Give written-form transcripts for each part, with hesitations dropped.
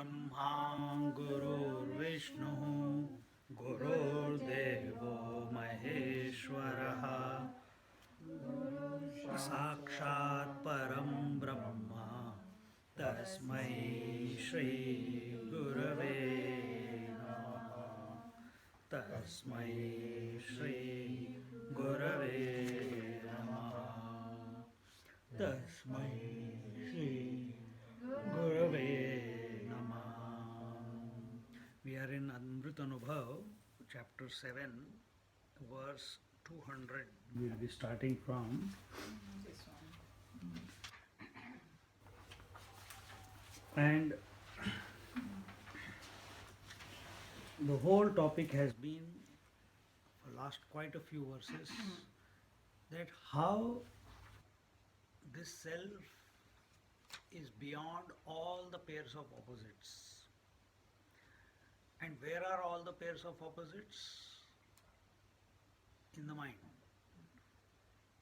गुरुर्ब्रह्मा गुरुर्विष्णुः गुरुर्देवो महेश्वरः साक्षात् परं ब्रह्म तस्मै श्री गुरवे नमः तस्मै श्री गुरवे नमः तस्मै Shri Gurave Namah. We are in Amrita Anubhav, chapter 7, verse 200. We will be starting from This one. and the whole topic has been for last quite a few verses that how this self is beyond all the pairs of opposites. And where are all the pairs of opposites? In the mind.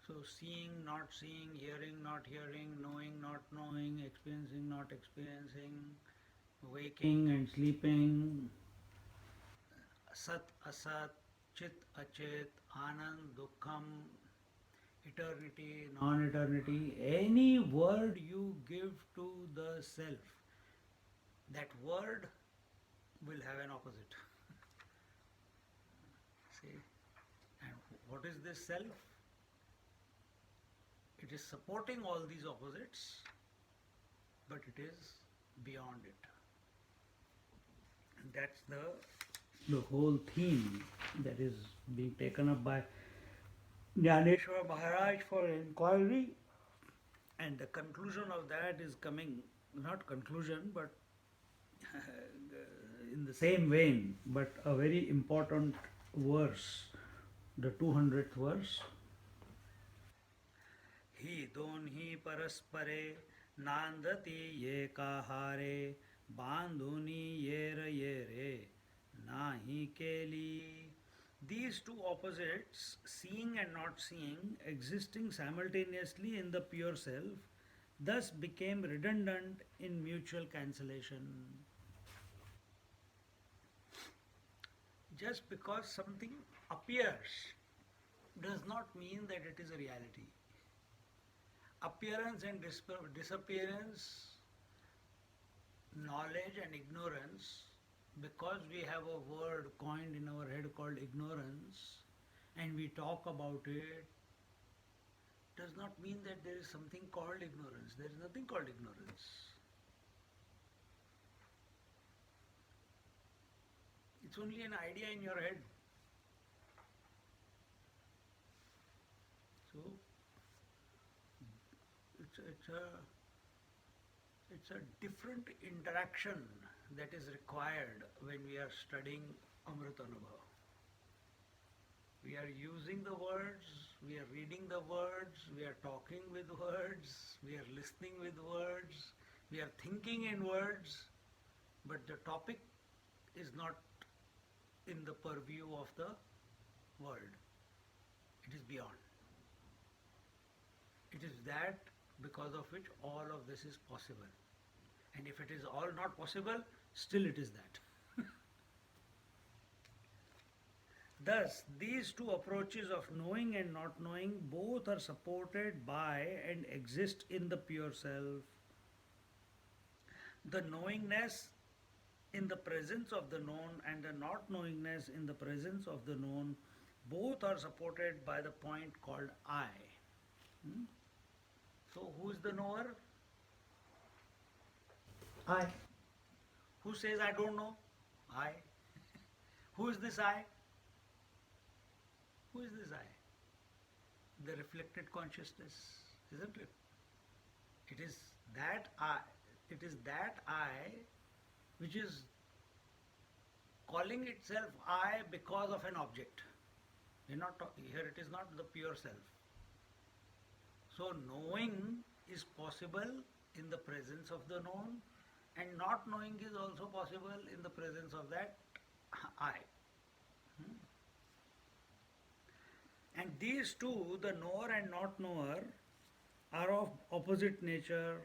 So seeing, not seeing, hearing, not hearing, knowing, not knowing, experiencing, not experiencing, waking and sleeping, sat, asat, chit, achit, anand, dukkham, eternity, non-eternity, any word you give to the self, that word will have an opposite. See? And what is this self? It is supporting all these opposites, but it is beyond it. And that's the whole theme that is being taken up by Jnaneshwar Maharaj for inquiry, and the conclusion of that is coming, not conclusion, but in the same vein, but a very important verse, the 200th verse. ही दोन्ही परस्परे नांदती ये काहारे बांधुनी ये रे नाही केली. These two opposites, seeing and not seeing, existing simultaneously in the pure self, thus became redundant in mutual cancellation. Just because something appears does not mean that it is a reality. Appearance and disappearance, knowledge and ignorance, because we have a word coined in our head called ignorance and we talk about it, does not mean that there is something called ignorance. There is nothing called ignorance. It's only an idea in your head. So it's a different interaction that is required when we are studying Amrita Anubhav. We are using the words, we are reading the words, we are talking with words, we are listening with words, we are thinking in words, but the topic is not in the purview of the world. It is beyond. It is that because of which all of this is possible. And if it is all not possible, still it is that. Thus, these two approaches of knowing and not knowing both are supported by and exist in the pure self. The knowingness in the presence of the known and the not knowingness in the presence of the known, both are supported by the point called I. So who is the knower? I. Who says I don't know? I. Who is this I? Who is this I? The reflected consciousness, isn't it? It is that I. It is that I which is calling itself I because of an object. Here it is not the pure self. So knowing is possible in the presence of the known, and not knowing is also possible in the presence of that I. And these two, the knower and not knower, are of opposite nature,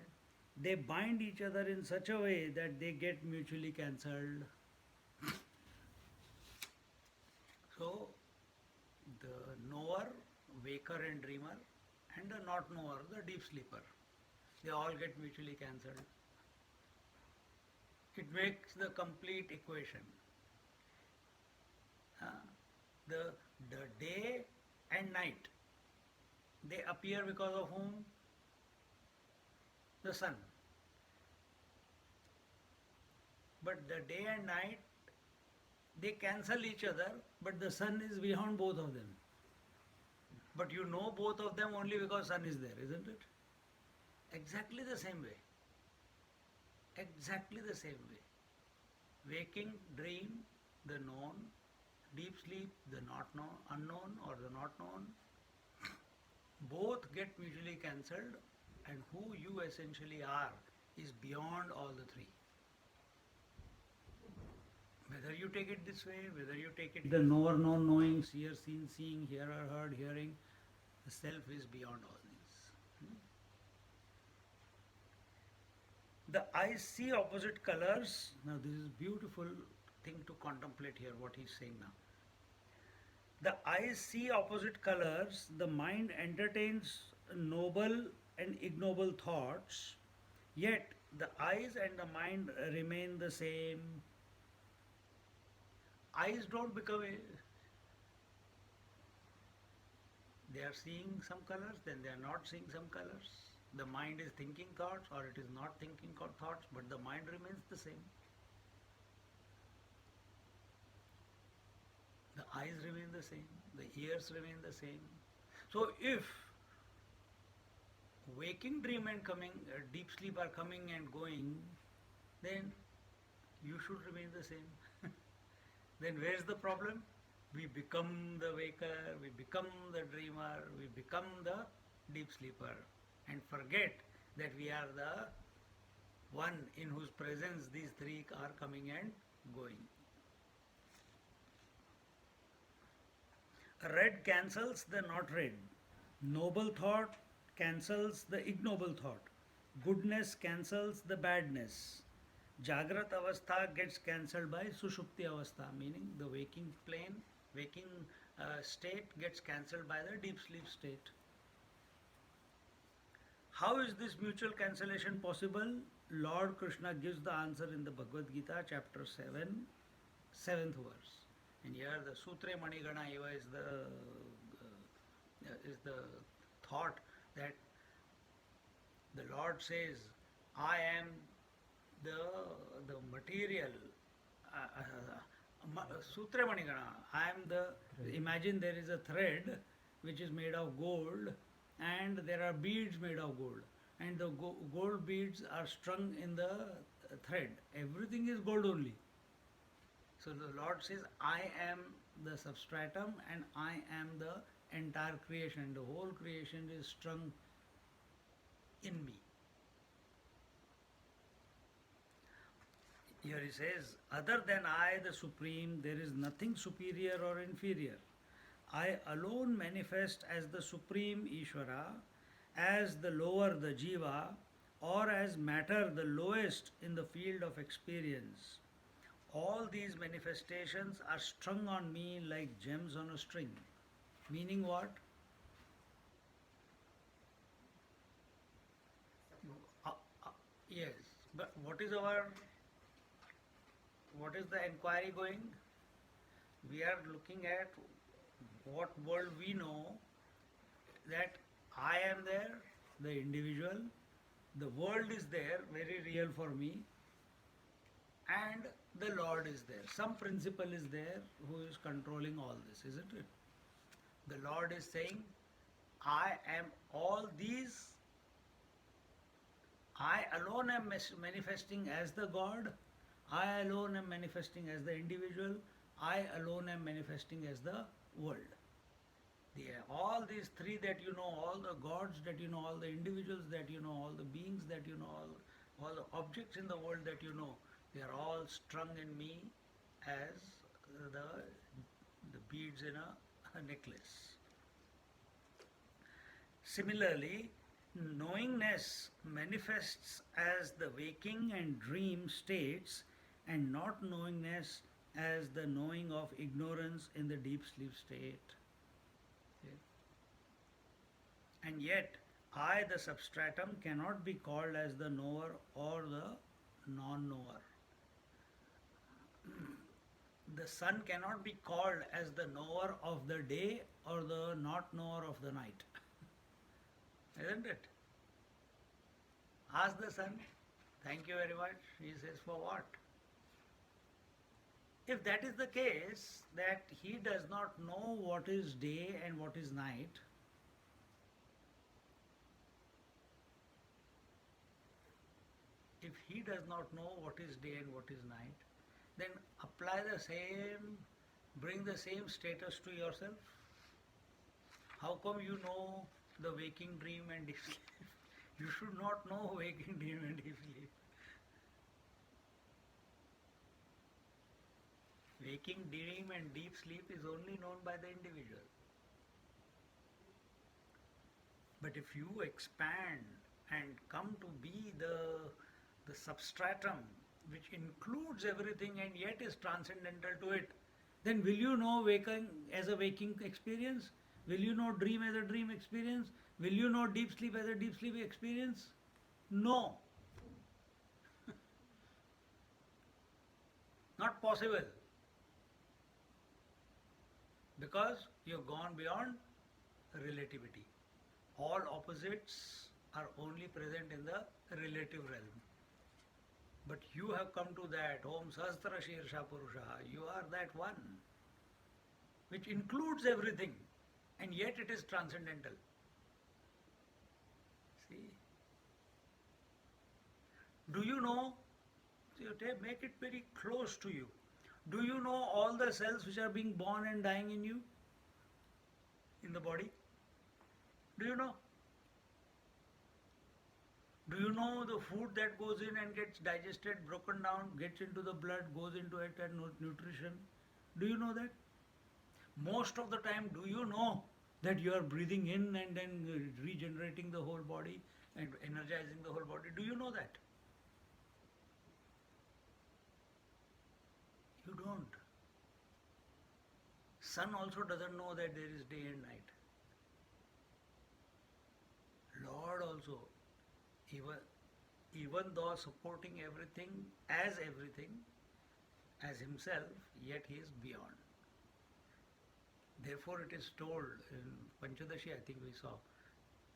they bind each other in such a way that they get mutually cancelled. So, the knower, waker and dreamer, and the not knower, the deep sleeper, they all get mutually cancelled. It makes the complete equation. Uh, the day and night, they appear because of whom? The sun. But the day and night, they cancel each other, but the sun is beyond both of them. But you know both of them only because sun is there, isn't it? Exactly the same way. Exactly the same way. Waking, dream, the known, deep sleep, the not known, unknown or the not known, both get mutually cancelled, and who you essentially are is beyond all the three. Whether you take it this way, whether you take it the knower, known, knowing, seer, seen, seeing, hearer, heard, hearing, the self is beyond all these. The eyes see opposite colors. Now this is beautiful thing to contemplate here, what he's saying now. The eyes see opposite colors, the mind entertains noble and ignoble thoughts, yet the eyes and the mind remain the same. Eyes don't become they are seeing some colors, then they are not seeing some colors. The mind is thinking thoughts or it is not thinking thoughts, but the mind remains the same. The eyes remain the same, the ears remain the same. So if waking, dream and deep sleep are coming and going, then you should remain the same. Then where's the problem? We become the waker, we become the dreamer, we become the deep sleeper and forget that we are the one in whose presence these three are coming and going. Red cancels the not red. Noble thought cancels the ignoble thought. Goodness cancels the badness. Jagrat avastha gets cancelled by Sushupti avastha, meaning the waking plane, waking state gets cancelled by the deep sleep state. How is this mutual cancellation possible? Lord Krishna gives the answer in the Bhagavad Gita, chapter 7, 7th verse. And here the Sutre Manigana Eva is the thought that the Lord says, I am the material. Sutra Manigana, I am imagine there is a thread which is made of gold and there are beads made of gold. And the gold beads are strung in the thread. Everything is gold only. So the Lord says, I am the substratum and I am the entire creation. The whole creation is strung in me. Here he says, other than I, the Supreme, there is nothing superior or inferior. I alone manifest as the Supreme Ishvara, as the lower the Jiva, or as matter the lowest in the field of experience. All these manifestations are strung on me like gems on a string. Meaning what? Yes, but what is the inquiry going? We are looking at what world we know, that I am there, the individual, the world is there, very real for me, and the Lord is there. Some principle is there who is controlling all this, isn't it? The Lord is saying, I am all these. I alone am manifesting as the God. I alone am manifesting as the individual. I alone am manifesting as the world. All these three that you know, all the gods that you know, all the individuals that you know, all the beings that you know, all the objects in the world that you know, they are all strung in me as the beads in a necklace. Similarly, knowingness manifests as the waking and dream states, and not knowingness as the knowing of ignorance in the deep sleep state. Okay. And yet, I, the substratum, cannot be called as the knower or the non knower. The sun cannot be called as the knower of the day or the not knower of the night. Isn't it? Ask the sun. Thank you very much. He says, for what? If that is the case, that he does not know what is day and what is night, if he does not know what is day and what is night, then apply the same, bring the same status to yourself. How come you know the waking dream and deep sleep? You should not know waking dream and deep sleep. Waking dream and deep sleep is only known by the individual. But if you expand and come to be the substratum which includes everything and yet is transcendental to it, then will you know waking as a waking experience? Will you know dream as a dream experience? Will you know deep sleep as a deep sleep experience? No. Not possible. Because you've gone beyond relativity. All opposites are only present in the relative realm. But you have come to that, Om Sahasra Shirsha Purusha, you are that one, which includes everything, and yet it is transcendental. See? Do you know? Make it very close to you. Do you know all the cells which are being born and dying in you? In the body? Do you know? Do you know the food that goes in and gets digested, broken down, gets into the blood, goes into it and nutrition? Do you know that? Most of the time, do you know that you are breathing in and then regenerating the whole body and energizing the whole body? Do you know that? You don't. Sun also doesn't know that there is day and night. Lord also, even though supporting everything as himself, yet he is beyond. Therefore it is told in Panchadashi, I think we saw,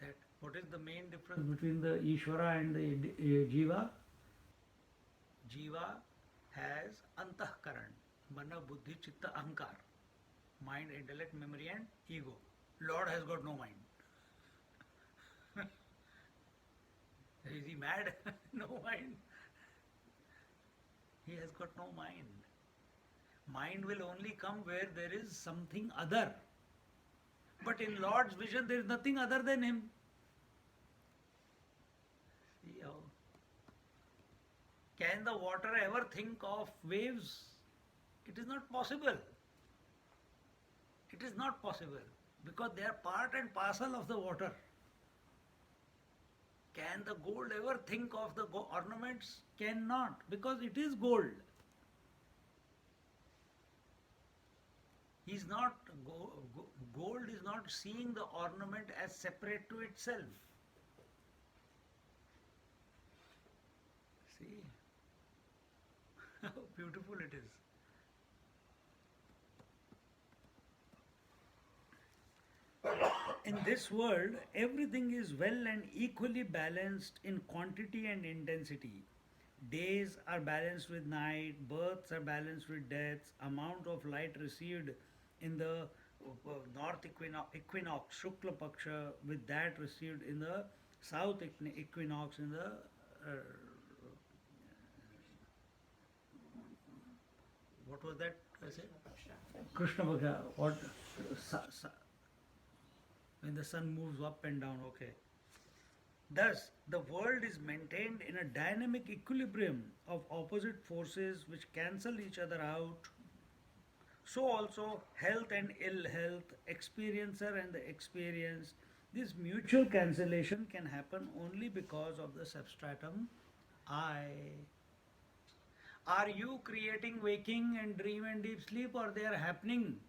that what is the main difference between the Ishvara and the Jiva? Jiva has antahkaran, mana, buddhi, chitta, ahankar, mind, intellect, memory and ego. Lord has got no mind. Is he mad? No mind. He has got no mind. Mind will only come where there is something other. But in Lord's vision there is nothing other than him. See how? Can the water ever think of waves? It is not possible. It is not possible because they are part and parcel of the water. Can the gold ever think of the ornaments? Cannot, because it is gold. Gold is not seeing the ornament as separate to itself. See how beautiful it is. In this world, everything is well and equally balanced in quantity and intensity. Days are balanced with night, births are balanced with deaths, amount of light received in the north equinox, Shukla Paksha, with that received in the south equinox, in the what was that I said? Krishna Paksha. What? When the sun moves up and down, okay. Thus, the world is maintained in a dynamic equilibrium of opposite forces which cancel each other out. So also, health and ill health, experiencer and the experienced, This mutual cancellation can happen only because of the substratum I. Are you creating waking and dream and deep sleep, or they are happening?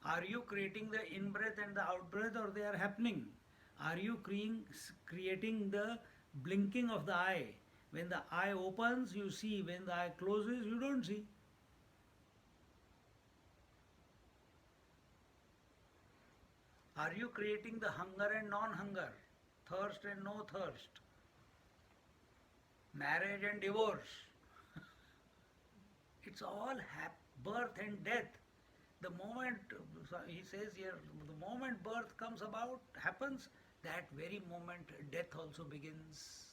Are you creating the in-breath and the out-breath, or they are happening? Are you creating the blinking of the eye? When the eye opens, you see. When the eye closes, you don't see. Are you creating the hunger and non-hunger, thirst and no thirst, marriage and divorce? It's all birth and death. The moment, he says here, the moment birth comes about, happens, that very moment death also begins.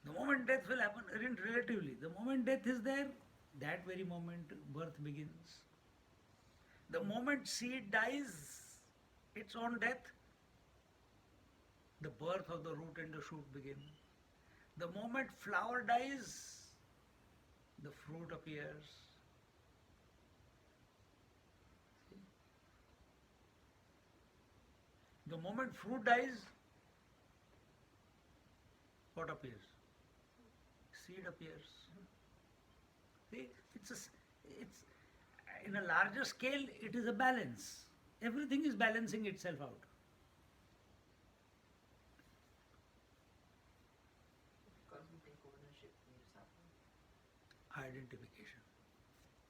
The moment death will happen, relatively, the moment death is there, that very moment birth begins. The moment seed dies, its own death, the birth of the root and the shoot begin. The moment flower dies, the fruit appears. The moment fruit dies, what appears? Seed appears. See, it's in a larger scale, it is a balance. Everything is balancing itself out. Because we take ownership, we suffer. Identification.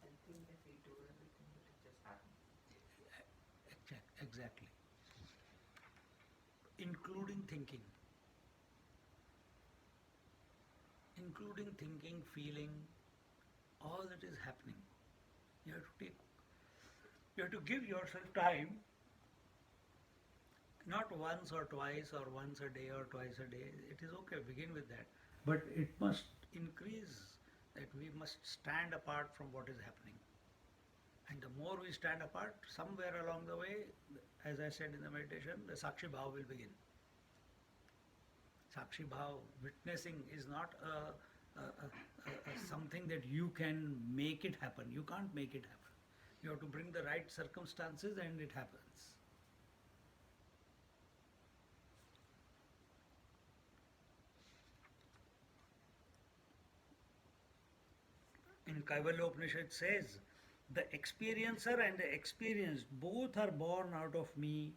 I think that we do everything, but it just happens. Exactly. Including thinking. Including thinking, feeling, all that is happening. You have to give yourself time, not once or twice or once a day or twice a day. It is okay, begin with that. But it must increase, that we must stand apart from what is happening. And the more we stand apart, somewhere along the way, as I said in the meditation, the Sakshi Bhav will begin. Sakshi Bhav, witnessing, is not something that you can make it happen. You can't make it happen. You have to bring the right circumstances and it happens. In Kaivalya Upanishad says, the experiencer and the experienced both are born out of me.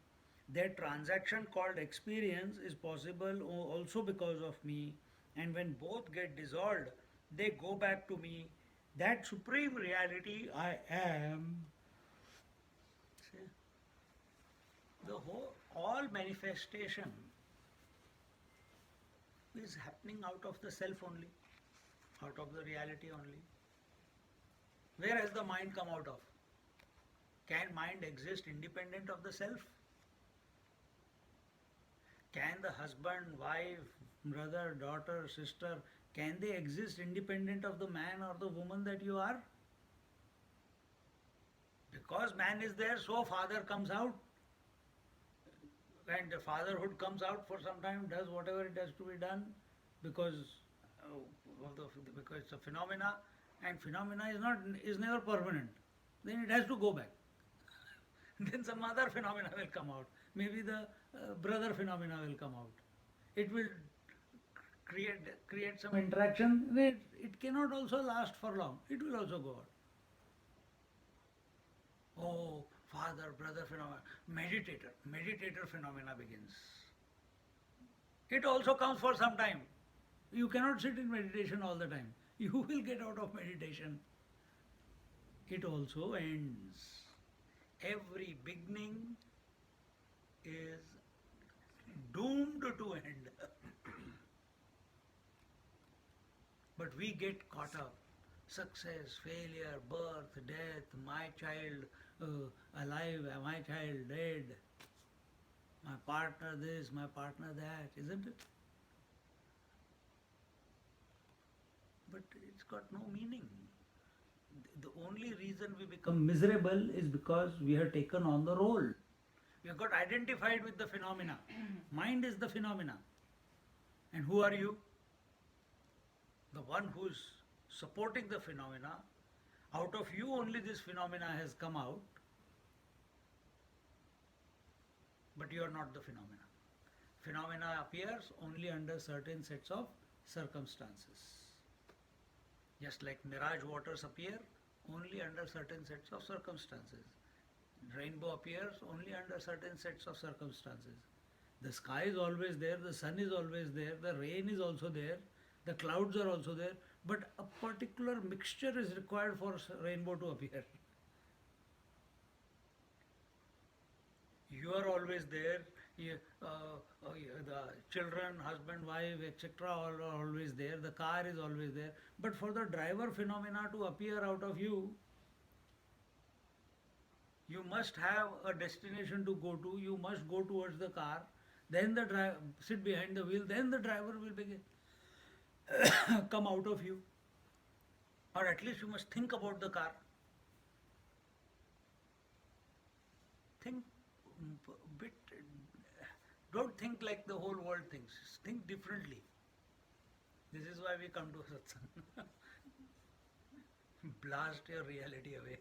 Their transaction called experience is possible also because of me. And when both get dissolved, they go back to me. That supreme reality I am. See? All manifestation is happening out of the self only, out of the reality only. Where has the mind come out of? Can mind exist independent of the self? Can the husband, wife, brother, daughter, sister, can they exist independent of the man or the woman that you are? Because man is there, so father comes out. And the fatherhood comes out for some time, does whatever it has to be done, because because it's a phenomena, and phenomena is never permanent. Then it has to go back. Then some other phenomena will come out. Maybe the brother phenomena will come out. It will create some interaction. It cannot also last for long. It will also go out. Oh, father, brother phenomena, meditator phenomena begins. It also comes for some time. You cannot sit in meditation all the time. You will get out of meditation. It also ends. Every beginning is doomed to end. But we get caught up. Success, failure, birth, death, my child alive, my child dead, my partner this, my partner that, isn't it? But it's got no meaning. The only reason we become miserable is because we have taken on the role. We have got identified with the phenomena. Mind is the phenomena. And who are you? The one who is supporting the phenomena. Out of you only this phenomena has come out. but you are not the phenomena. Phenomena appears only under certain sets of circumstances. Just like mirage waters appear only under certain sets of circumstances. Rainbow appears only under certain sets of circumstances. The sky is always there, the sun is always there, the rain is also there, the clouds are also there, but a particular mixture is required for rainbow to appear. You are always there, the children, husband, wife, etc. are always there, the car is always there, but for the driver phenomena to appear out of you, you must have a destination to go to, you must go towards the car, then the driver sit behind the wheel, then the driver will begin come out of you, or at least you must think about the car. Think bit, don't think like the whole world thinks, think differently. This is why we come to satsang. Blast your reality away.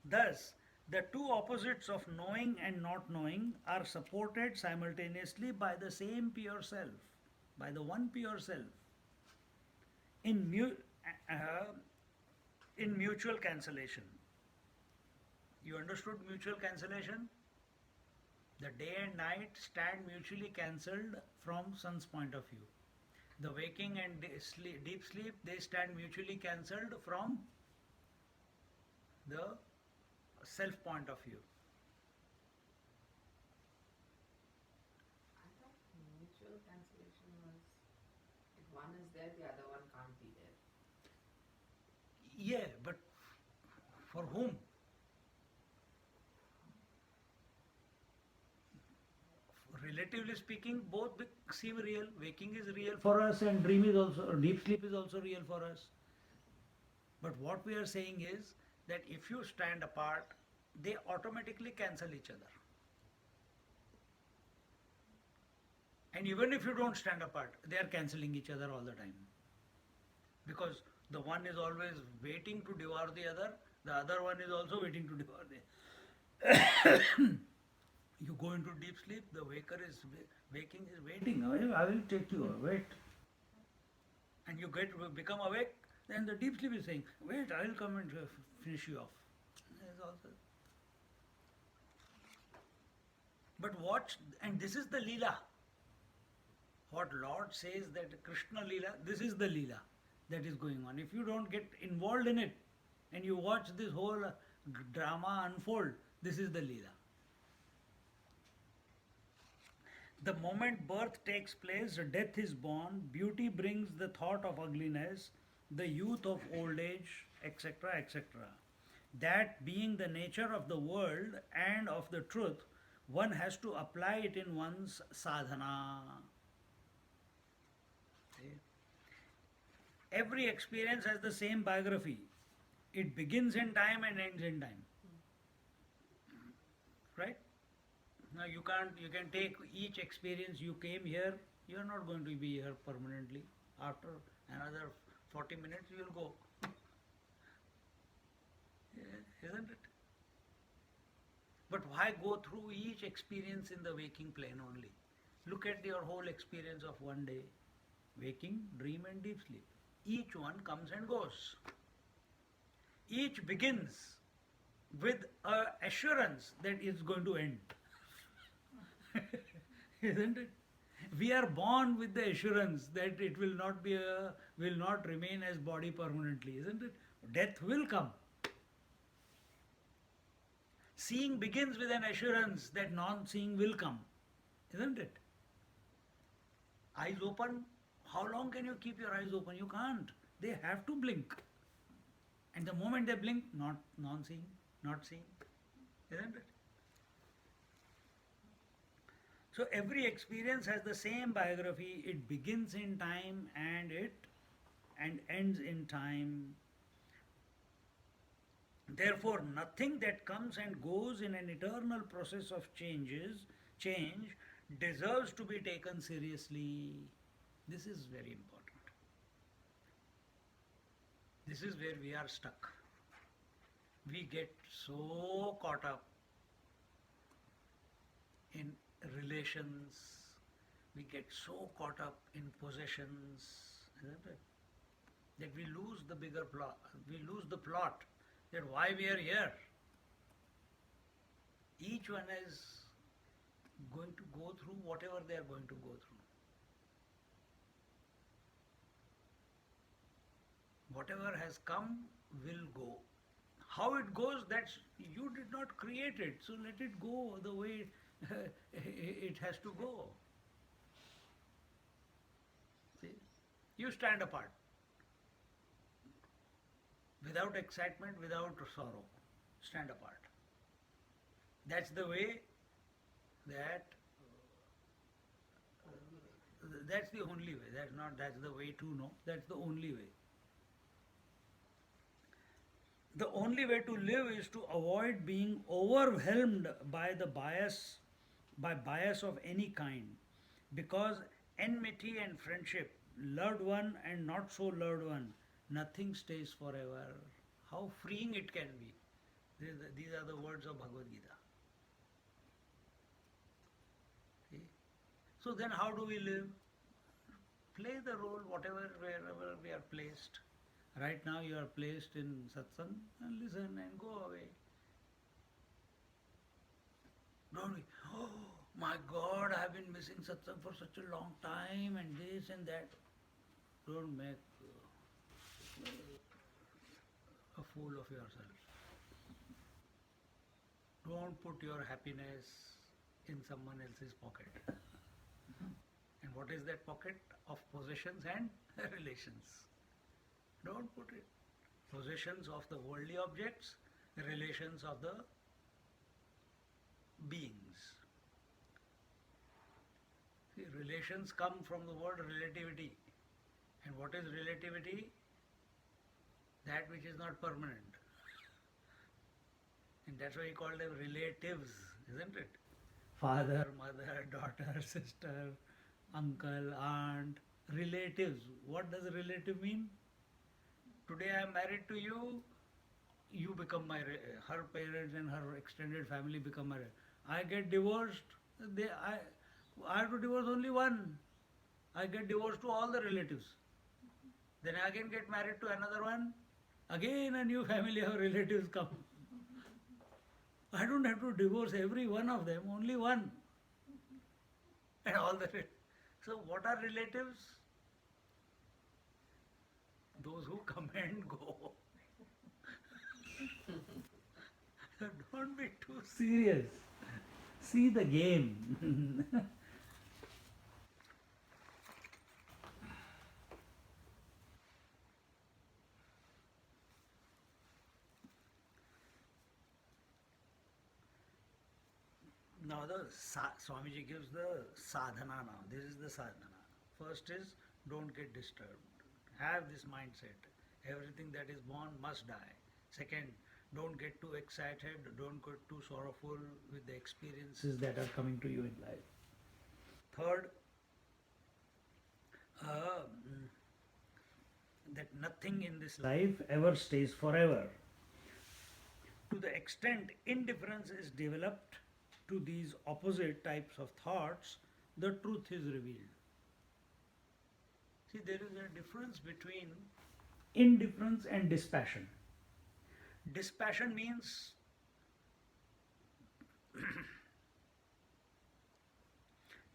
Thus, the two opposites of knowing and not knowing are supported simultaneously by the same pure self, by the one pure self. In, in mutual cancellation. You understood mutual cancellation? The day and night stand mutually cancelled from sun's point of view. The waking and deep sleep, they stand mutually cancelled from the self point of view. I thought mutual cancellation was if one is there, the other one can't be there. Yeah, but for whom? Relatively speaking, both seem real. Waking is real for us, and dream is also, deep sleep is also real for us. But what we are saying is that if you stand apart, they automatically cancel each other. And even if you don't stand apart, they are cancelling each other all the time. Because the one is always waiting to devour the other one is also waiting to devour the You go into deep sleep, the waking is waiting. I will take you, wait. And you become awake, then the deep sleep is saying, wait, I will come and finish you off. But watch, and this is the Leela. What Lord says that Krishna Leela, this is the Leela that is going on. If you don't get involved in it and you watch this whole drama unfold, this is the Leela. The moment birth takes place, death is born, beauty brings the thought of ugliness, the youth of old age, etc., etc. That being the nature of the world and of the truth, one has to apply it in one's sadhana. Every experience has the same biography. It begins in time and ends in time. Right? Now you can take each experience. You came here, you are not going to be here permanently. After another 40 minutes you will go. Yeah, isn't it? But why go through each experience in the waking plane only? Look at your whole experience of one day. Waking, dream and deep sleep. Each one comes and goes. Each begins with an assurance that it's going to end. Isn't it? We are born with the assurance that it will not remain as body permanently, isn't it? Death will come. Seeing begins with an assurance that non-seeing will come, isn't it? Eyes open, how long can you keep your eyes open? You can't. They have to blink. And the moment they blink, not non-seeing, not seeing, isn't it? So every experience has the same biography. It begins in time and ends in time. Therefore, nothing that comes and goes in an eternal process of change deserves to be taken seriously. This is very important. This is where we are stuck. We get so caught up in relations, we get so caught up in possessions, isn't it? That we lose the bigger plot, we lose the plot, that why we are here. Each one is going to go through whatever they are going to go through. Whatever has come will go. How it goes, that's you did not create it, so let it go the way it has to go. See? You stand apart. Without excitement, without sorrow. Stand apart. That's the way that that's the only way. That's the way to know. That's the only way. The only way to live is to avoid being overwhelmed by bias of any kind, because enmity and friendship, loved one and not so loved one, nothing stays forever. How freeing it can be. These are the words of Bhagavad Gita. See? So then how do we live? Play the role wherever we are placed. Right now you are placed in satsang, and listen and go away. Don't be, oh my God, I have been missing satsang for such a long time and this and that. Don't make a fool of yourself. Don't put your happiness in someone else's pocket. And what is that pocket? Of possessions and relations. Don't put it. Possessions of the worldly objects, relations of the beings. See, relations come from the word relativity. And what is relativity? That which is not permanent. And that's why he called them relatives, isn't it? Father, mother, daughter, sister, uncle, aunt, relatives. What does relative mean? Today I am married to you, you become her parents and her extended family become my. I get divorced, I have to divorce only one. I get divorced to all the relatives. Then I again get married to another one. Again a new family of relatives come. I don't have to divorce every one of them, only one. And all the. So what are relatives? Those who come and go. Don't be too serious. See the game. Now Swamiji gives the sadhana now. This is the sadhana. First is don't get disturbed. Have this mindset. Everything that is born must die. Second, don't get too excited. Don't get too sorrowful with the experiences that are coming to you in life. Third, that nothing in this life ever stays forever. To the extent indifference is developed to these opposite types of thoughts, the truth is revealed. See, there is a difference between indifference and dispassion. Dispassion means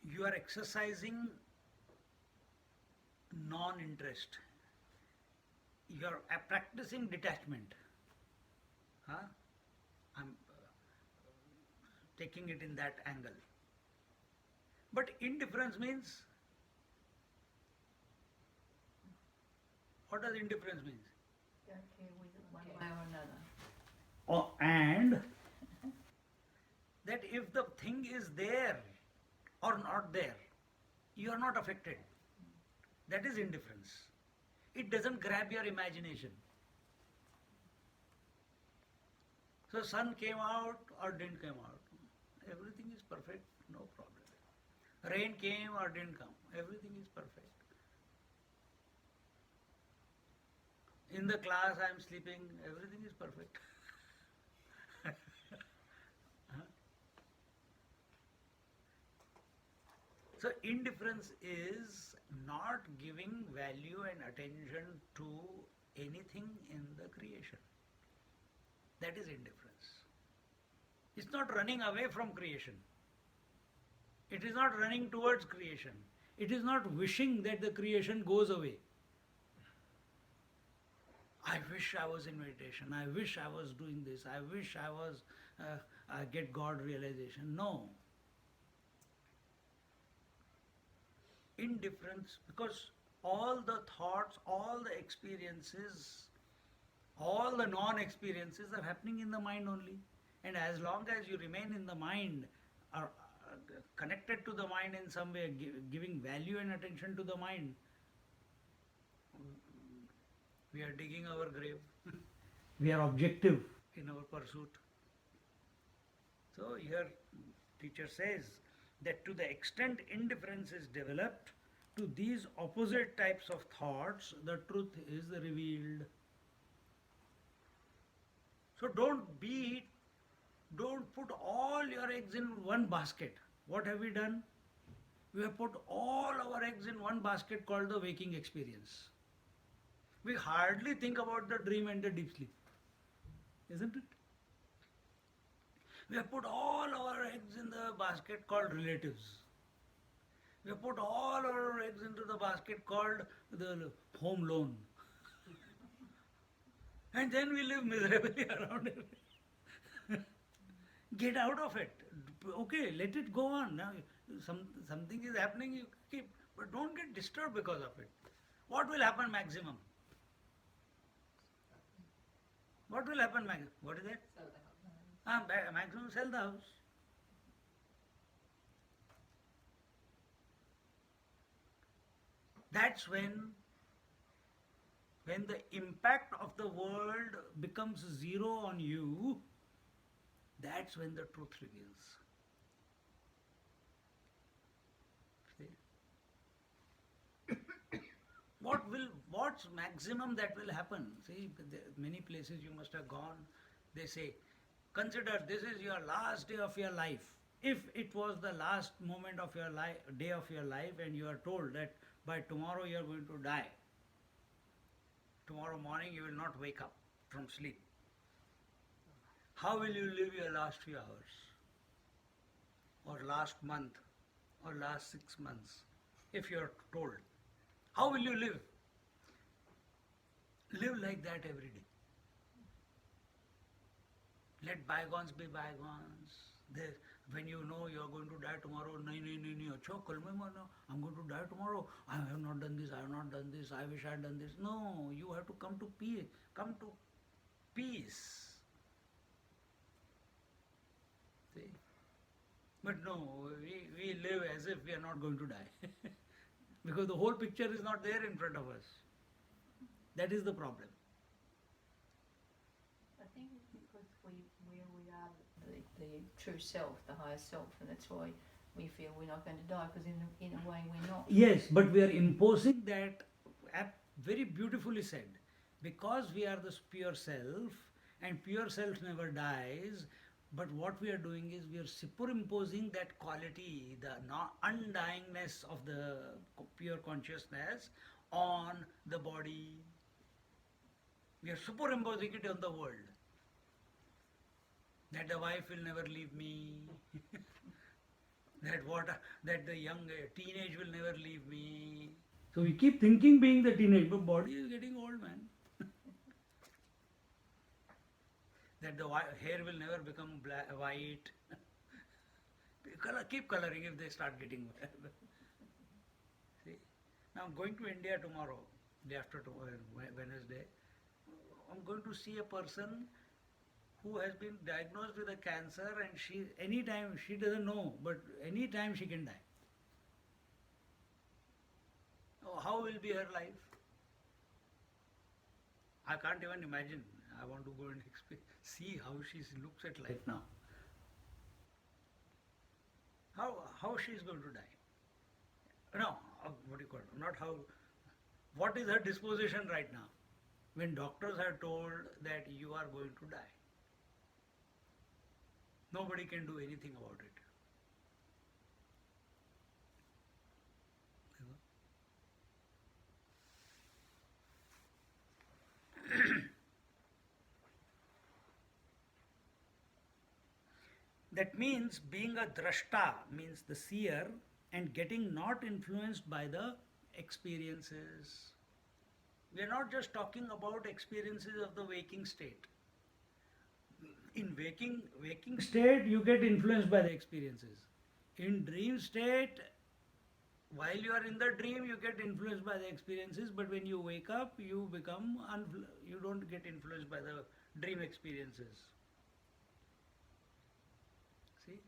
you are exercising non-interest. You are practicing detachment. I'm taking it in that angle. But indifference means, what does indifference mean? They're okay with it one way or another. Oh, and that if the thing is there or not there, you are not affected. That is indifference. It doesn't grab your imagination. So sun came out or didn't come out. Everything is perfect, no problem. Rain came or didn't come. Everything is perfect. In the class I am sleeping, everything is perfect. Huh? So indifference is not giving value and attention to anything in the creation. That is indifference. It's not running away from creation. It is not running towards creation. It is not wishing that the creation goes away. I wish I was in meditation. I wish I was doing this. I wish I was I get God realization. No. Indifference, because all the thoughts, all the experiences, all the non-experiences are happening in the mind only. And as long as you remain in the mind, or connected to the mind in some way, giving value and attention to the mind, we are digging our grave. We are objective in our pursuit. So here teacher says that to the extent indifference is developed to these opposite types of thoughts, the truth is revealed. So don't put all your eggs in one basket. What have we done? We have put all our eggs in one basket called the waking experience. We hardly think about the dream and the deep sleep, isn't it? We have put all our eggs in the basket called relatives. We have put all our eggs into the basket called the home loan. And then we live miserably around it. Get out of it. Okay, let it go on. Now, something is happening, you keep, but don't get disturbed because of it. What will happen maximum? What will happen maximum? What is that? Sell the house. Maximum sell the house. That's when the impact of the world becomes zero on you, that's when the truth reveals. See? What's maximum that will happen? See, many places you must have gone, they say, consider this is your last day of your life. If it was the last moment of your life, day of your life, and you are told that by tomorrow you are going to die, tomorrow morning you will not wake up from sleep, how will you live your last few hours, or last month, or last 6 months, if you are told? How will you live? Live like that every day. Let bygones be bygones. When you know you are going to die tomorrow, I'm going to die tomorrow. I have not done this, I have not done this, I wish I had done this. No, you have to come to peace. Come to peace. See? But no, we live as if we are not going to die. Because the whole picture is not there in front of us. That is the problem. I think it's because we are the true self, the higher self, and that's why we feel we're not going to die, because in a way we're not. Yes, but we are imposing that, very beautifully said, because we are the pure self, and pure self never dies, but what we are doing is we are superimposing that quality, the undyingness of the pure consciousness on the body. We are superimposing it on the world. That the wife will never leave me, that the young teenage will never leave me. So we keep thinking being the teenage, but body is getting old, man. That the hair will never become white. Keep coloring if they start getting white. See? Now I'm going to India tomorrow, day after tomorrow, Wednesday. I'm going to see a person who has been diagnosed with a cancer, and anytime, she doesn't know, but anytime she can die. Oh, how will be her life? I can't even imagine. I want to go and see how she looks at life now. How she is going to die? No, what do you call it? Not how. What is her disposition right now? when doctors are told that you are going to die. Nobody can do anything about it. That means being a drashta means the seer and getting not influenced by the experiences. We are not just talking about experiences of the waking state. In waking state you get influenced by the experiences. In dream state, while you are in the dream you get influenced by the experiences, but when you wake up you become you don't get influenced by the dream experiences. See?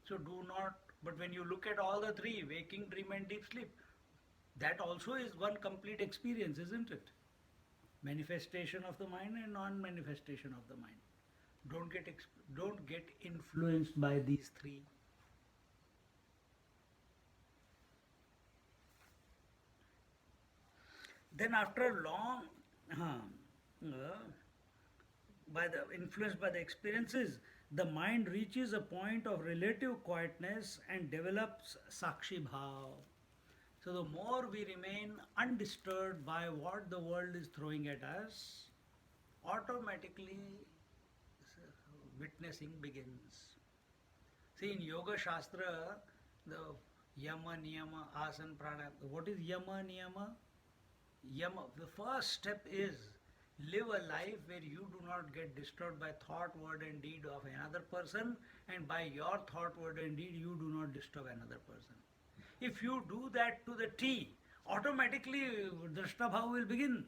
So do not, but when you look at all the three, waking, dream and deep sleep, that also is one complete experience, isn't it? Manifestation of the mind and non-manifestation of the mind. Don't get influenced by these three. Then after long, by the influenced by the experiences, the mind reaches a point of relative quietness and develops sakshi bhav. So the more we remain undisturbed by what the world is throwing at us, automatically witnessing begins. See, in Yoga Shastra, the Yama, Niyama, Asana, Pranayama. What is Yama, Niyama? Yama, the first step is live a life where you do not get disturbed by thought, word and deed of another person, and by your thought, word and deed you do not disturb another person. If you do that to the T, automatically Drashtabhav will begin.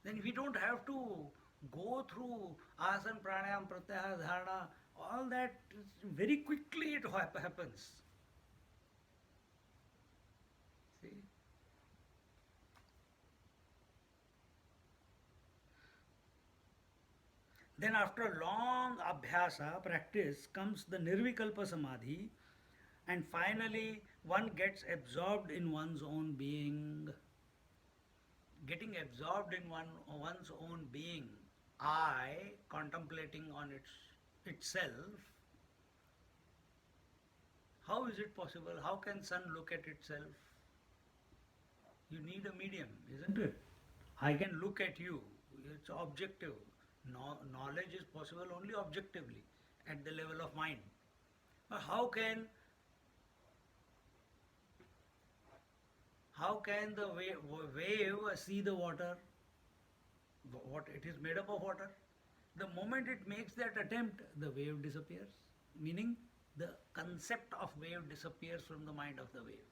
Then we don't have to go through asana, pranayam, pratyahara, dharana, all that very quickly it happens. See? Then after long abhyasa, practice, comes the nirvikalpa samadhi, and finally one gets absorbed in one's own being. Getting absorbed in one's own being, I contemplating on itself. How is it possible? How can sun look at itself? You need a medium, isn't it? I can look at you. It's objective. Knowledge is possible only objectively at the level of mind. But how can the wave see the water? What it is made up of water. The moment it makes that attempt, the wave disappears. Meaning the concept of wave disappears from the mind of the wave.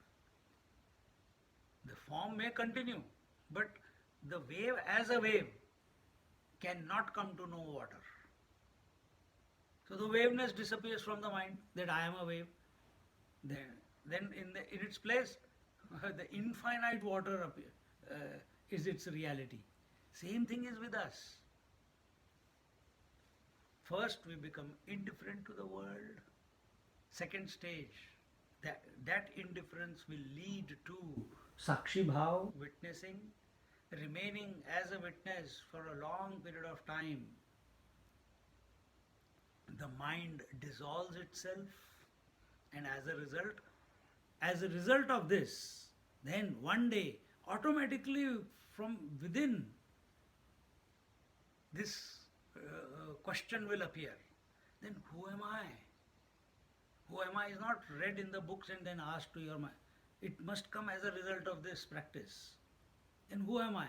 The form may continue, but the wave as a wave cannot come to know water. So the waveness disappears from the mind that I am a wave. Then in its place, the infinite water is its reality. Same thing is with us. First we become indifferent to the world. Second stage, that indifference will lead to Sakshi Bhav, witnessing, remaining as a witness for a long period of time. The mind dissolves itself, and as a result of this, then one day, automatically from within, this question will appear. Then who am I? Who am I is not read in the books and then asked to your mind. It must come as a result of this practice. Then who am I?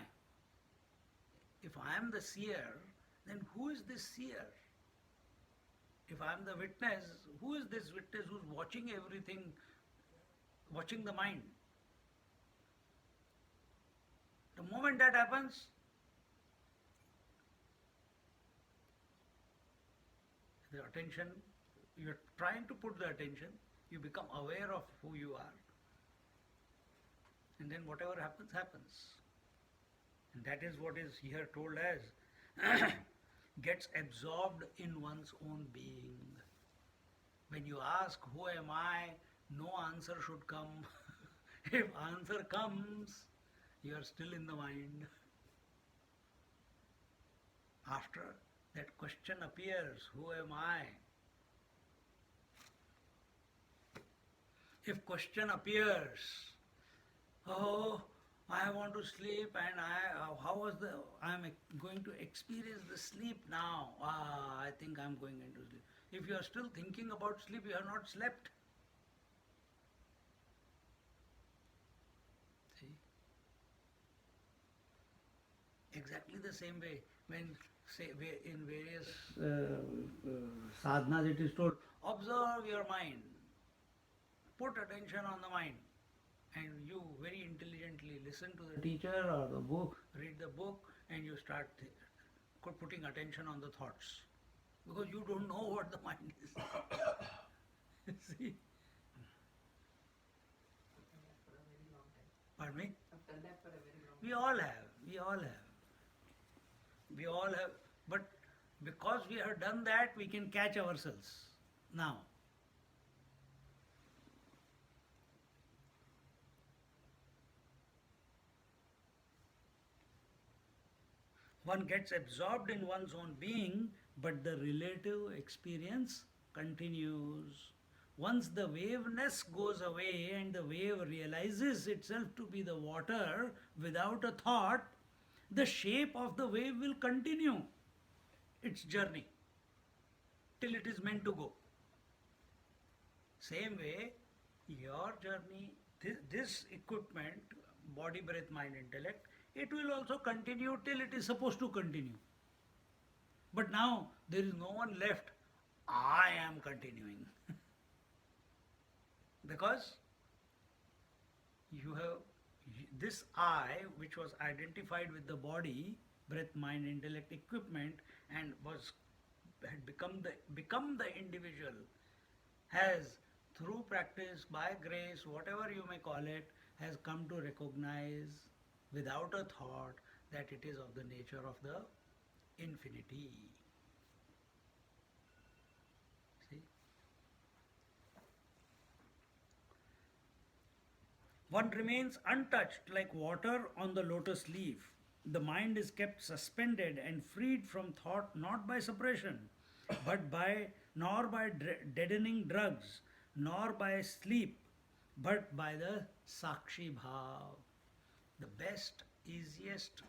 If I am the seer, then who is this seer? If I am the witness, who is this witness who is watching everything, watching the mind? The moment that happens, the attention, you are trying to put the attention, you become aware of who you are. And then whatever happens, happens. And that is what is here told as gets absorbed in one's own being. When you ask, who am I? No answer should come. If answer comes, you are still in the mind. After that question appears, who am I? If question appears, oh, I want to sleep and I am going to experience the sleep now. I think I am going into sleep. If you are still thinking about sleep, you have not slept. See? Exactly the same way when say in various sadhanas it is told, observe your mind, put attention on the mind, and you very intelligently listen to the teacher or the book, read the book, and you start putting attention on the thoughts because you don't know what the mind is. See? I've done that for a very long time. Pardon me? I've done that for a very long time. We all have. We all have. We all have. But because we have done that, we can catch ourselves now. One gets absorbed in one's own being, but the relative experience continues. Once the waveness goes away and the wave realizes itself to be the water without a thought, the shape of the wave will continue its journey till it is meant to go. Same way, your journey, this equipment, body, breath, mind, intellect, it will also continue till it is supposed to continue. But now there is no one left. I am continuing. Because you have this I, which was identified with the body, breath, mind, intellect, equipment, and had become the individual, has through practice, by grace, whatever you may call it, has come to recognize without a thought that it is of the nature of the infinity. See? One remains untouched like water on the lotus leaf. The mind is kept suspended and freed from thought not by suppression, but nor by deadening drugs, nor by sleep, but by the Sakshi Bhav. The best, easiest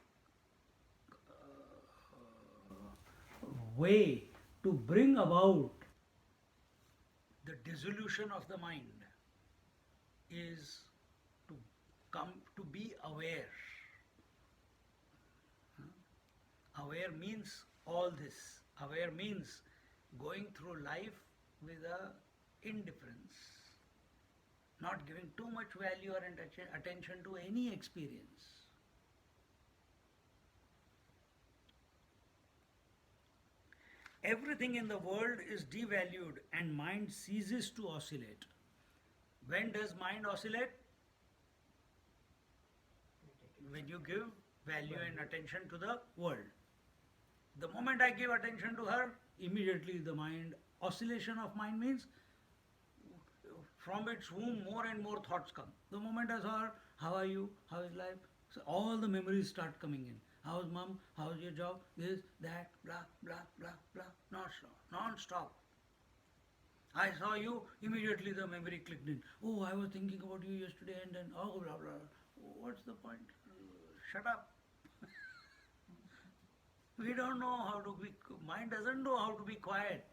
way to bring about the dissolution of the mind is to come to be aware. Aware means all this. Aware means going through life with a indifference, not giving too much value or attention to any experience. Everything in the world is devalued and mind ceases to oscillate. When does mind oscillate? When you give value and attention to the world. The moment I give attention to her, immediately the mind, oscillation of mind means from its womb more and more thoughts come. The moment I saw her, how are you, how is life? So all the memories start coming in. How's mom, how's your job, this, that, blah, blah, blah, blah, non-stop. I saw you, immediately the memory clicked in. Oh, I was thinking about you yesterday and then, oh, blah, blah, blah. What's the point? Shut up. We don't know how to be, mind doesn't know how to be quiet.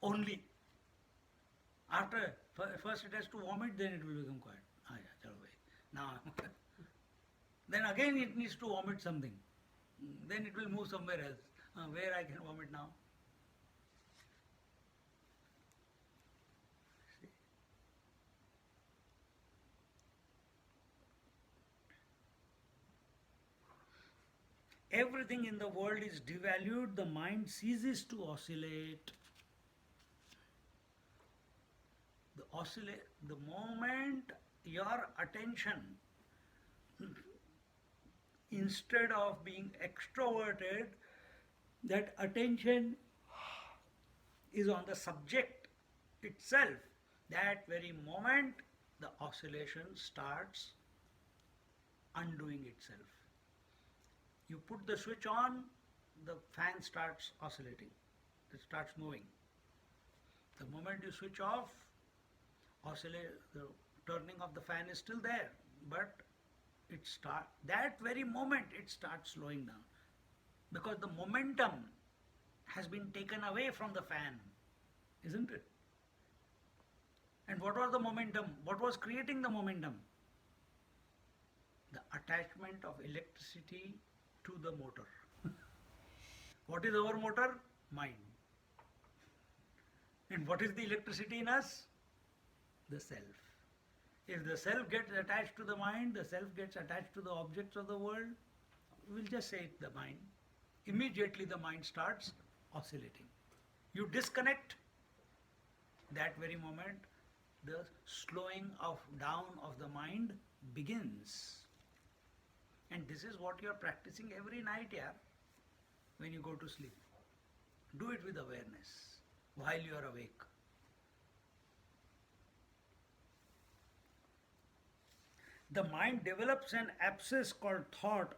Only. After, first it has to vomit, then it will become quiet. Ah, yeah, chalo bhai. Now, then again it needs to vomit something. Then it will move somewhere else. Where I can vomit now? Everything in the world is devalued, the mind ceases to oscillate. The moment your attention, instead of being extroverted, that attention is on the subject itself, that very moment the oscillation starts undoing itself. You put the switch on, the fan starts oscillating, it starts moving. The moment you switch off, the turning of the fan is still there, but that very moment it starts slowing down, because the momentum has been taken away from the fan, isn't it? And what was the momentum? What was creating the momentum? The attachment of electricity to the motor. What is our motor? Mind. And what is the electricity in us? The self. If the self gets attached to the mind, the self gets attached to the objects of the world, we'll just say it the mind. Immediately the mind starts oscillating. You disconnect, that very moment the slowing down of the mind begins. And this is what you are practicing every night, yeah, when you go to sleep. Do it with awareness while you are awake. The mind develops an abscess called thought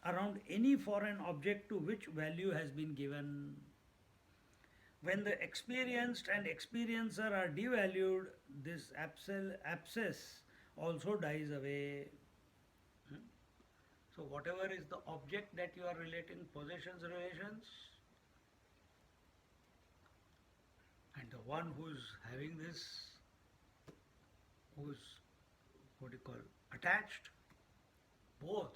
around any foreign object to which value has been given. When the experienced and experiencer are devalued, this abscess also dies away. So whatever is the object that you are relating, possessions, relations, and the one who is having this, who is, attached, both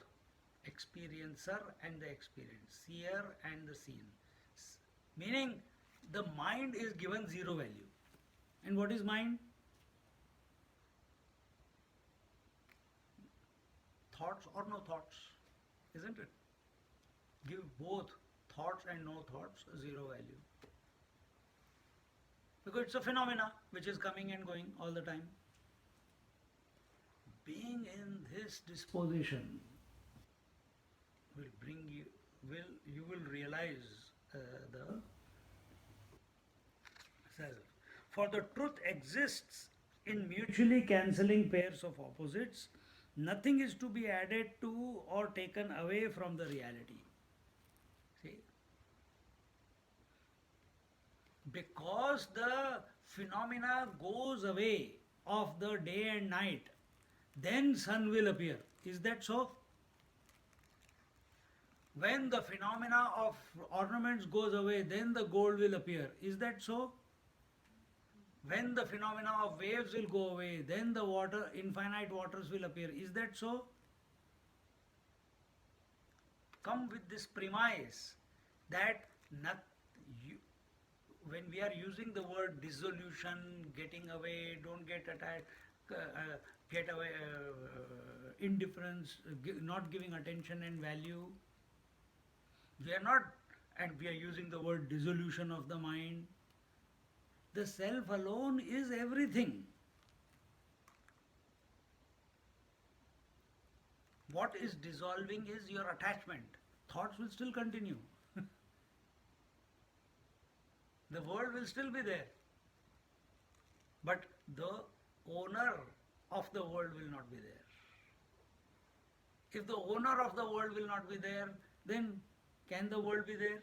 experiencer and the experience, seer and the seen. Meaning the mind is given zero value. And what is mind? Thoughts or no thoughts, isn't it? Give both thoughts and no thoughts zero value. Because it's a phenomena which is coming and going all the time. Being in this disposition will bring you will realize the self. For the truth exists in mutually cancelling pairs of opposites. Nothing is to be added to or taken away from the reality. See? Because the phenomena goes away of the day and night, then sun will appear. Is that so? When the phenomena of ornaments goes away, then the gold will appear. Is that so? When the phenomena of waves will go away, then the infinite waters will appear. Is that so? Come with this premise that when we are using the word dissolution, getting away, don't get attached, get away, indifference, not giving attention and value, we are not, and we are using the word dissolution of the mind. The self alone is everything. What is dissolving is your attachment. Thoughts will still continue. The world will still be there. But the owner of the world will not be there. If the owner of the world will not be there, then can the world be there?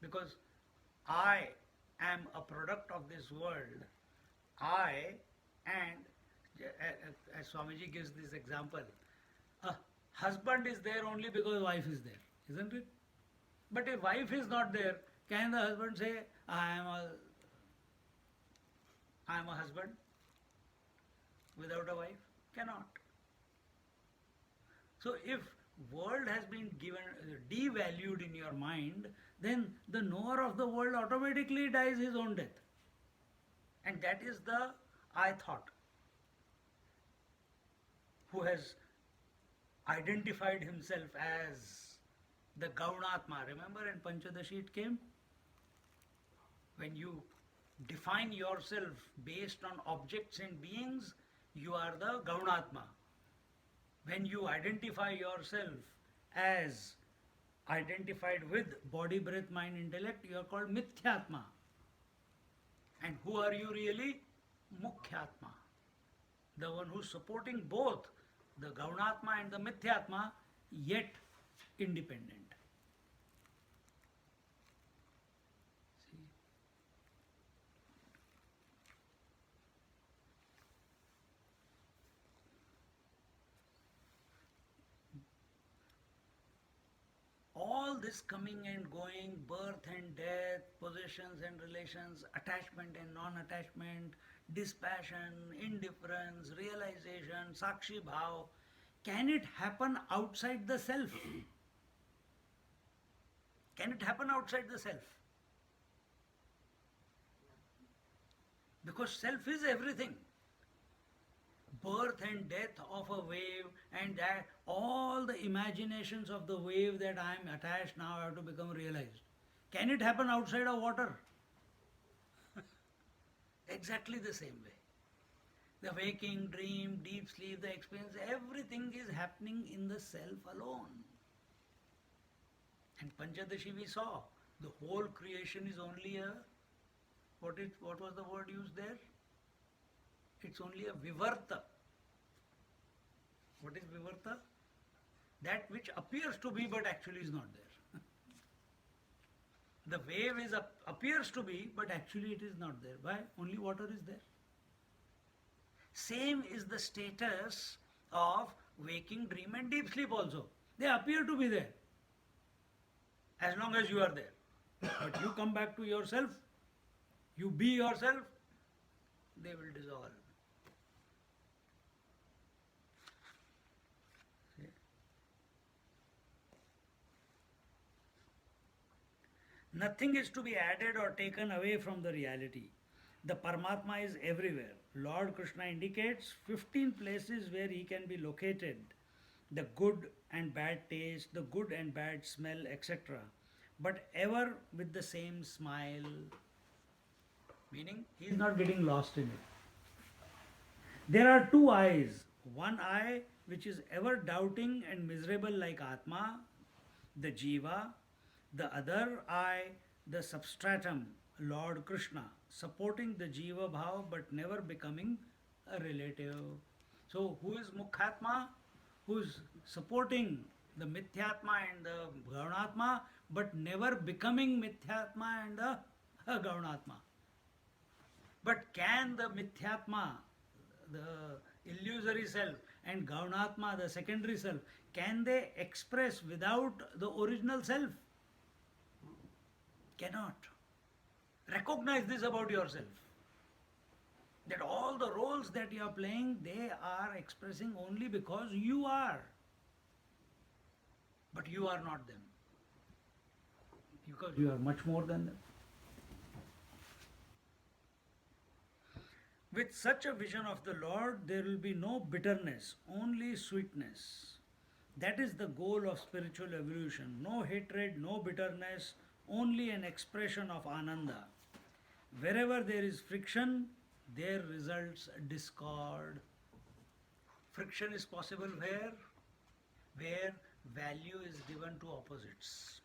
Because I am a product of this world. As Swamiji gives this example, a husband is there only because wife is there, isn't it? But if wife is not there, can the husband say, I am a husband without a wife? Cannot. So if world has been devalued in your mind, then the knower of the world automatically dies his own death. And that is the I thought, who has identified himself as the Gaunatma. Remember in Panchadashi it came? When you define yourself based on objects and beings, you are the Gaunatma. When you identify yourself as identified with body, breath, mind, intellect, you are called Mithyatma. And who are you really? Mukhyatma. the one who's supporting both the Gaunatma and the Mithyatma, yet independent. See? All this coming and going, birth and death, possessions and relations, attachment and non-attachment, dispassion, indifference, realization, sakshi bhav, can it happen outside the self? Can it happen outside the self? Because self is everything. Birth and death of a wave, and that all the imaginations of the wave that I am attached now have to become realized. Can it happen outside of water? Exactly the same way. The waking, dream, deep sleep, the experience, everything is happening in the self alone. And Panchadashi we saw, the whole creation is only a, what was the word used there? It's only a vivarta. What is vivarta? That which appears to be but actually is not there. The wave appears to be but actually it is not there. Why? Only water is there. Same is the status of waking, dream and deep sleep also. They appear to be there as long as you are there. But you come back to yourself, you be yourself, they will dissolve. See? Nothing is to be added or taken away from the reality. The Paramatma is everywhere. Lord Krishna indicates 15 places where he can be located. The good and bad taste, the good and bad smell, etc. But ever with the same smile. Meaning, he is not getting lost in it. There are two eyes. One eye which is ever doubting and miserable like Atma, the Jiva. The other eye, the substratum, Lord Krishna, supporting the Jiva Bhav but never becoming a relative. So, who is Mukhatma? Who is supporting the Mithyatma and the Gaunatma but never becoming Mithyatma and the Gaunatma. But can the Mithyatma, the illusory self, and Gaunatma, the secondary self, can they express without the original self? Cannot. Recognize this about yourself. That all the roles that you are playing, they are expressing only because you are. But you are not them. Because you are much more than them. With such a vision of the Lord, there will be no bitterness, only sweetness. That is the goal of spiritual evolution. No hatred, no bitterness, only an expression of Ananda. Wherever there is friction, there results discord. Friction is possible where? Where value is given to opposites.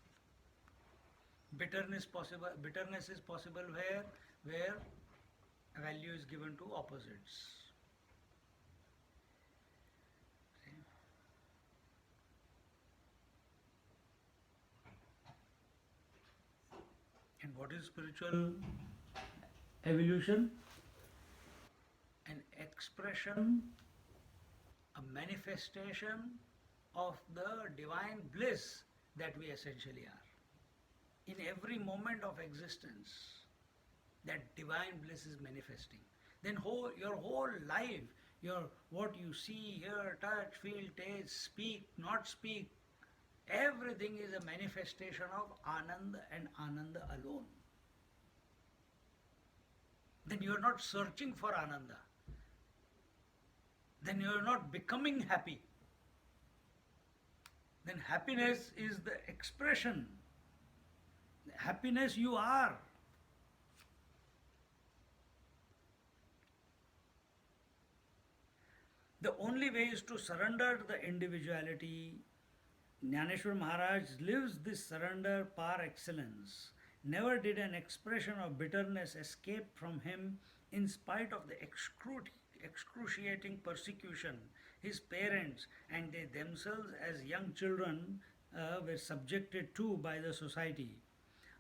Bitterness is possible where? Where value is given to opposites. And what is spiritual evolution? An expression, a manifestation of the divine bliss that we essentially are. In every moment of existence, that divine bliss is manifesting. Then your whole life, what you see, hear, touch, feel, taste, speak, not speak, everything is a manifestation of Ananda and Ananda alone. Then you are not searching for Ananda. Then you are not becoming happy. Then happiness is the expression. Happiness you are. The only way is to surrender the individuality. Jnaneshwar Maharaj lives this surrender par excellence. Never did an expression of bitterness escape from him in spite of the excruciating persecution his parents and they themselves as young children were subjected to by the society.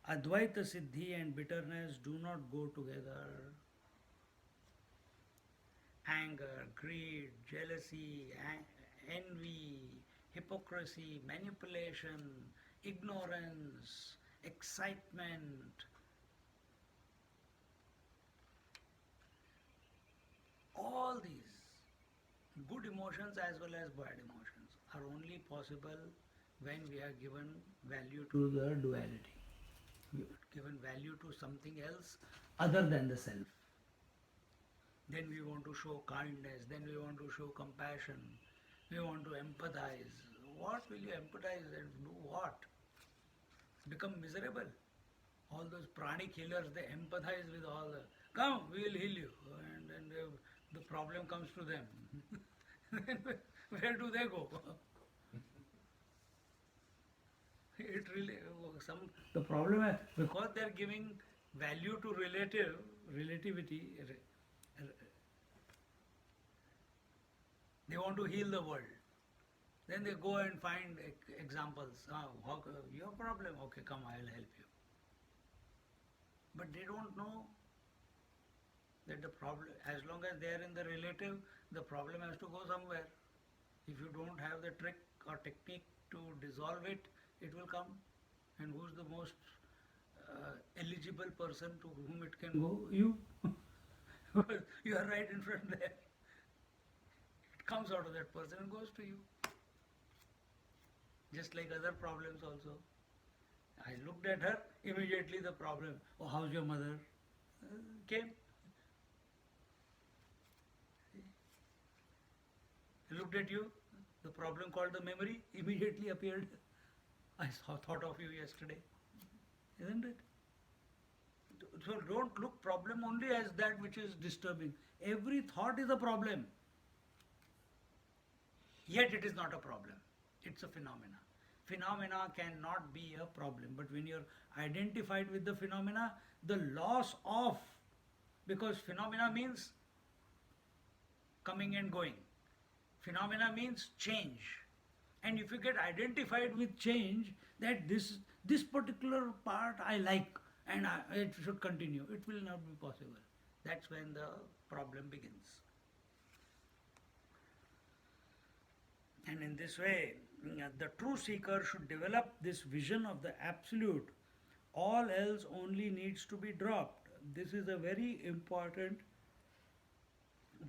Advaita Siddhi and bitterness do not go together. Anger, greed, jealousy, envy, hypocrisy, manipulation, ignorance, excitement, all these good emotions as well as bad emotions are only possible when we are given value to the duality. We are given value to something else other than the self. Then we want to show kindness, then we want to show compassion, we want to empathize. What will you empathize and do what? Become miserable. All those pranic healers, they empathize with all the, come, we will heal you. And then the problem comes to them. Then where do they go? It really, the problem is because they are giving value to relativity, they want to heal the world. Then they go and find examples. Your problem? Okay, come, I'll help you. But they don't know that the problem, as long as they are in the relative, the problem has to go somewhere. If you don't have the trick or technique to dissolve it, it will come. And who's the most eligible person to whom it can go? You. You are right in front there. It comes out of that person and goes to you. Just like other problems also. I looked at her, immediately the problem. Oh, how's your mother? Came. I looked at you, the problem called the memory immediately appeared. I thought of you yesterday. Isn't it? So don't look problem only as that which is disturbing. Every thought is a problem. Yet it is not a problem. It's a phenomena. Phenomena cannot be a problem. But when you're identified with the phenomena, the loss of, because phenomena means coming and going. Phenomena means change. And if you get identified with change, that this particular part I like and it should continue, it will not be possible. That's when the problem begins. And in this way, the true seeker should develop this vision of the absolute. All else only needs to be dropped. This is a very important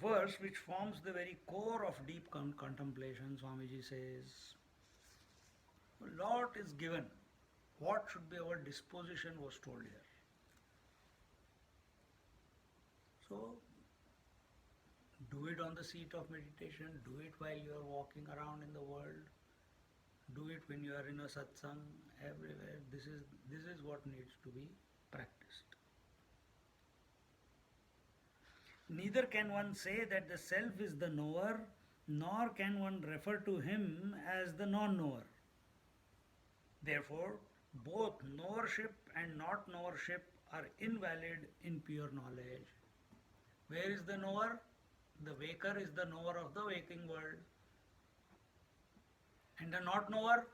verse which forms the very core of deep contemplation. Swamiji says, a lot is given. What should be our disposition was told here. So, do it on the seat of meditation, do it while you are walking around in the world, do it when you are in a satsang, everywhere. This is what needs to be practiced. Neither can one say that the self is the knower, nor can one refer to him as the non-knower. Therefore, both knowership and not knowership are invalid in pure knowledge. Where is the knower? The waker is the knower of the waking world. And the not knower,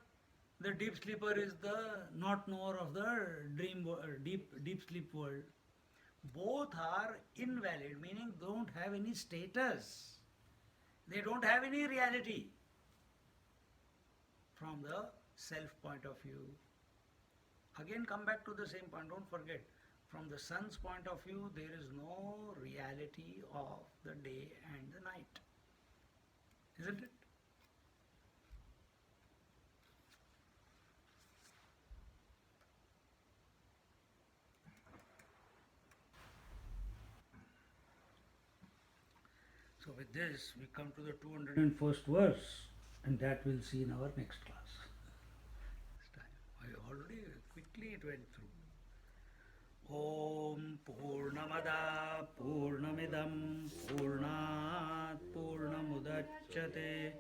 the deep sleeper is the not knower of the dream deep sleep world. Both are invalid, meaning don't have any status. They don't have any reality from the self point of view. Again, come back to the same point, don't forget. From the sun's point of view, there is no reality of the day and the night. Isn't it? So with this, we come to the 201st verse, and that we'll see in our next class. This time. I already quickly it went through. Om Purnamada Purnamidam Purnat Purnamudachyate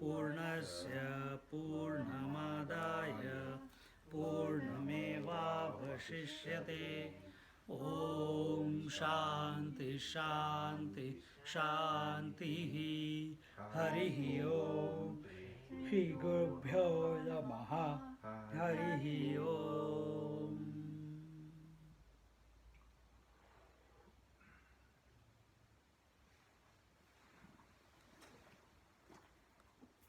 Purnasya Purnamadaya Purnameva Vashishyate Om Shanti Shanti Shanti Hari Om Shri Gurubhyo Namaha Hari Om